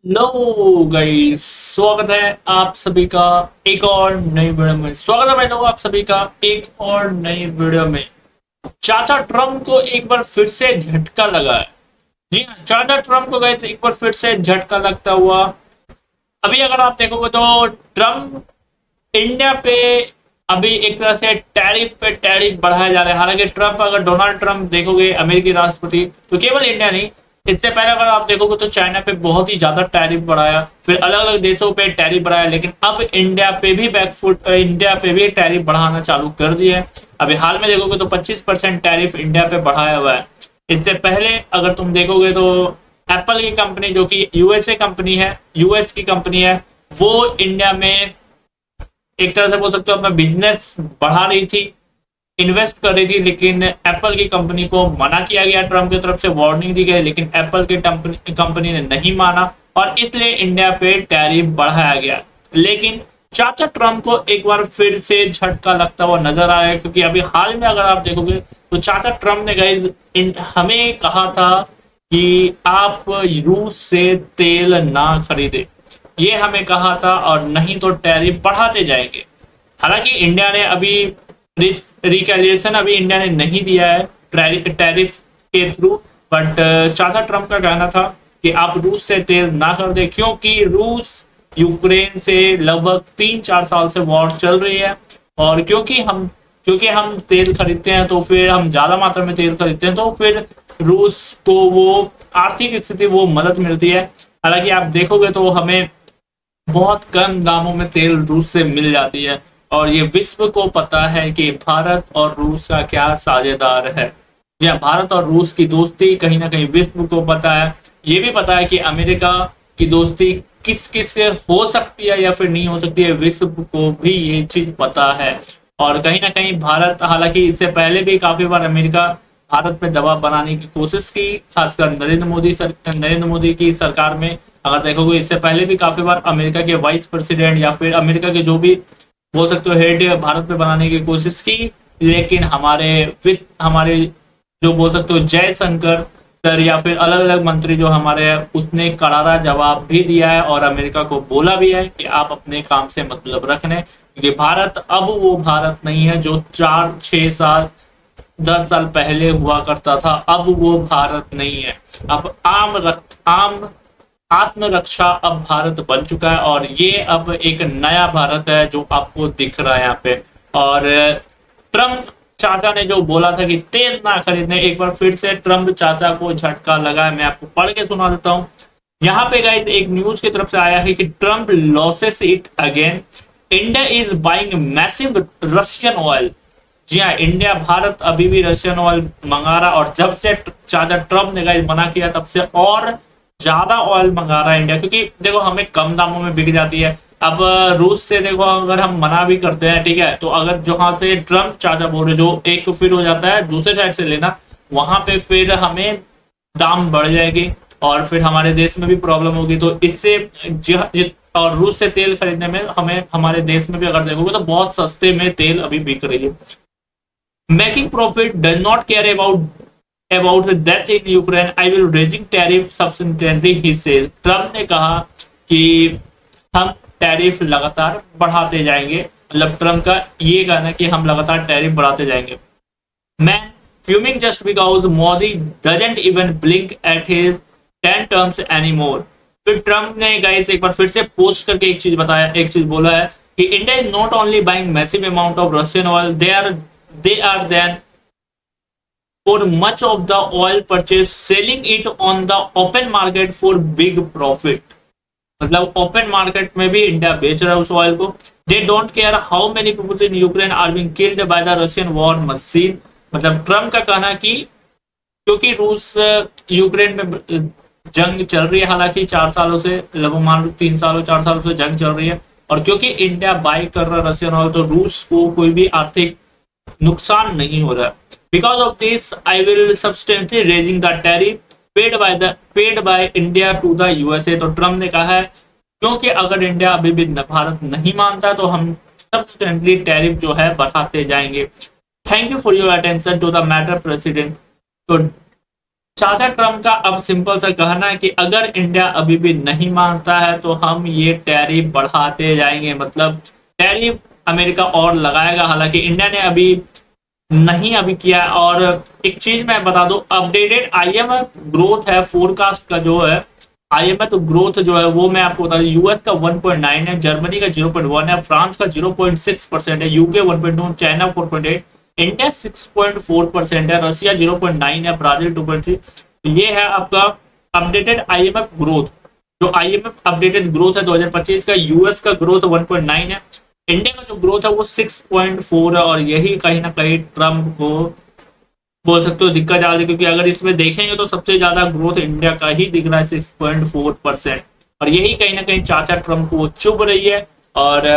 लो guys, स्वागत है आप सभी का एक और नई वीडियो में। स्वागत है भाई आप सभी का एक और नई वीडियो में। चाचा ट्रम्प को एक बार फिर से झटका लगा है। जी हाँ, चाचा ट्रम्प को गाइस एक बार फिर से झटका लगता हुआ। अभी अगर आप देखोगे तो ट्रम्प इंडिया पे अभी एक तरह से टैरिफ पे टैरिफ बढ़ाए जा रहे हैं। हालांकि ट्रम्प, अगर डोनाल्ड ट्रम्प देखोगे अमेरिकी राष्ट्रपति, तो केवल इंडिया नहीं, इससे पहले अगर आप देखोगे तो चाइना पे बहुत ही ज्यादा टैरिफ बढ़ाया, फिर अलग अलग देशों पे टैरिफ बढ़ाया, लेकिन अब इंडिया पे भी टैरिफ बढ़ाना चालू कर दिया है। अभी हाल में देखोगे तो 25% टैरिफ इंडिया पे बढ़ाया हुआ है। इससे पहले अगर तुम देखोगे तो एप्पल की कंपनी, जो कि यूएसए कंपनी है, यूएस की कंपनी है, वो इंडिया में एक तरह से बोल सकते हो अपना बिजनेस बढ़ा रही थी, इन्वेस्ट कर रही थी, लेकिन एप्पल की कंपनी को मना किया गया। ट्रम्प की तरफ से वार्निंग दी गई, लेकिन एप्पल की कंपनी ने नहीं माना और इसलिए इंडिया पे टैरिफ बढ़ाया गया। लेकिन चाचा ट्रम्प को एक बार फिर से झटका लगता हुआ नजर आया है, क्योंकि अभी हाल में अगर आप देखोगे तो चाचा ट्रम्प ने गाइस हमें कहा था कि आप रूस से तेल ना खरीदे, ये हमें कहा था, और नहीं तो टैरिफ बढ़ाते जाएंगे। हालांकि इंडिया ने अभी रिकैलिएशन अभी इंडिया ने नहीं दिया है टैरिफ के थ्रू, बट चाचा ट्रम्प का कहना था कि आप रूस से तेल ना खरीदें, क्योंकि रूस यूक्रेन से लगभग 3-4 साल से वॉर चल रही है, और क्योंकि हम तेल खरीदते हैं, तो फिर हम ज्यादा मात्रा में तेल खरीदते हैं, तो फिर रूस को वो आर्थिक स्थिति वो मदद मिलती है। हालांकि आप देखोगे तो हमें बहुत कम दामों में तेल रूस से मिल जाती है, और ये विश्व को पता है कि भारत और रूस का क्या साझेदार है। जी हाँ, भारत और रूस की दोस्ती कहीं ना कहीं विश्व को पता है। ये भी पता है कि अमेरिका की दोस्ती किस किस से हो सकती है या फिर नहीं हो सकती है, विश्व को भी ये चीज पता है। और कहीं ना कहीं भारत, हालांकि इससे पहले भी काफी बार अमेरिका भारत पे दबाव बनाने की कोशिश की, खासकर नरेंद्र मोदी की सरकार में अगर देखोगे, इससे पहले भी काफी बार अमेरिका के वाइस प्रेसिडेंट या फिर अमेरिका के जो भी बोल सकते हो हेड भारत पे बनाने की कोशिश की, लेकिन हमारे जो बोल सकते हो जयशंकर सर या फिर अलग अलग मंत्री जो हमारे हैं, उसने करारा जवाब भी दिया है और अमेरिका को बोला भी है कि आप अपने काम से मतलब रखने, क्योंकि भारत अब वो भारत नहीं है जो 4-6 साल 10 साल पहले हुआ करता था। अब वो भारत नहीं है। अब आम आत्मरक्षा अब भारत बन चुका है, और ये अब एक नया भारत है जो आपको दिख रहा है यहाँ पे। और ट्रम्प चाचा ने जो बोला था कि तेल ना खरीदने, एक बार फिर से ट्रम्प चाचा को झटका लगा है। मैं आपको पढ़ के सुना देता हूँ। यहाँ पे गाइस एक न्यूज की तरफ से आया है कि Trump loses it again, India is buying massive Russian oil. जी हाँ, इंडिया, भारत अभी भी रशियन ऑयल मंगा रहा, और जब से चाचा ट्रम्प ने गाइस मना किया, तब से और ज्यादा ऑयल मंगा रहा है इंडिया, क्योंकि देखो हमें कम दामों में बिक जाती है। अब रूस से देखो अगर हम मना भी करते हैं, ठीक है, तो अगर जहां से ट्रम्प चाचा बोल रहे, जो एक फिर हो जाता है दूसरे साइड से लेना, वहां पे फिर हमें दाम बढ़ जाएगी और फिर हमारे देश में भी प्रॉब्लम होगी। तो इससे और रूस से तेल खरीदने में हमें, हमारे देश में भी अगर देखोगे तो बहुत सस्ते में तेल अभी बिक रही है। Making profit does not care about the death in Ukraine, I will raising tariff subsequently, he said। Trump ने कहा कि हम टैरिफ लगातार बढ़ाते जाएंगे, मतलब ट्रम्प का ये कहना कि हम लगातार टैरिफ बढ़ाते जाएंगे। Man fuming just because Modi doesn't even blink at his 10 terms anymore। फिर ट्रम्प ने गाइस एक बार फिर से पोस्ट करके एक चीज बोला है कि India is not only buying massive amount of Russian oil, they are then for much of the oil purchase selling it on the open market for big profit। मतलब ओपन मार्केट में भी India बेच रहा है उस oil को। They don't care how many people in Ukraine are being killed by the Russian war machine। मतलब Trump का कहना कि क्योंकि रूस यूक्रेन में जंग चल रही है, हालांकि 4 सालों से, लगभग मान लो 3 सालों 4 सालों से जंग चल रही है, और क्योंकि इंडिया बाई कर रहा है रशियन ऑयल, तो रूस को कोई भी आर्थिक नुकसान नहीं हो रहा है। Because of this, I will substantially raising the tariff paid by India to the USA। तो ट्रम्प ने कहा है क्योंकि अगर इंडिया अभी भी भारत नहीं मानता, तो हम substantially टैरिफ जो है बढ़ाते जाएंगे। Thank you for your attention to the matter president. तो चाचा ट्रम्प का अब सिंपल सा कहना है कि अगर इंडिया अभी भी नहीं मानता है तो हम ये टैरिफ बढ़ाते जाएंगे, मतलब टैरिफ अमेरिका और लगाएगा। हालांकि इंडिया ने अभी नहीं अभी किया है। और एक चीज मैं बता दूं, अपडेटेड आईएमएफ ग्रोथ है फोरकास्ट का जो है, आईएमएफ ग्रोथ जो है वो मैं आपको बता दूं, यूएस का 1.9 है, जर्मनी का 0.1 है, फ्रांस का 0.6% है, यूके 1.2, चाइना 4.8, इंडिया 6.4% है, रशिया 0.9 है, ब्राजील 2.3। ये है आपका अपडेटेड आईएमएफ ग्रोथ। जो आईएमएफ अपडेटेड ग्रोथ है 2025 का, यूएस का ग्रोथ 1.9 है, इंडिया का जो ग्रोथ है वो 6.4 है। और यही कहीं ना कहीं ट्रम्प को बोल सकते हो दिक्कत आ रही है, क्योंकि अगर इसमें देखेंगे तो सबसे ज्यादा ग्रोथ इंडिया का ही दिख रहा है 6.4%। और यही कहीं ना कहीं चाचा ट्रम्प को वो चुभ रही है। और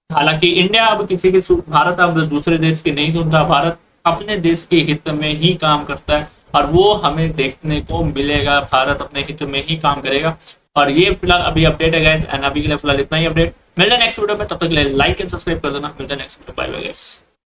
हालांकि इंडिया अब किसी के, भारत अब दूसरे देश की नहीं सुनता, भारत अपने देश के हित में ही काम करता है और वो हमें देखने को मिलेगा। भारत अपने हित में ही काम करेगा। और ये फिलहाल अभी अपडेट है गाइस, एंड अभी के लिए फिलहाल इतना ही अपडेट। मिलते हैं नेक्स्ट वीडियो में, तब तक के लिए लाइक एंड सब्सक्राइब कर देना। मिलते हैं next video, bye bye guys.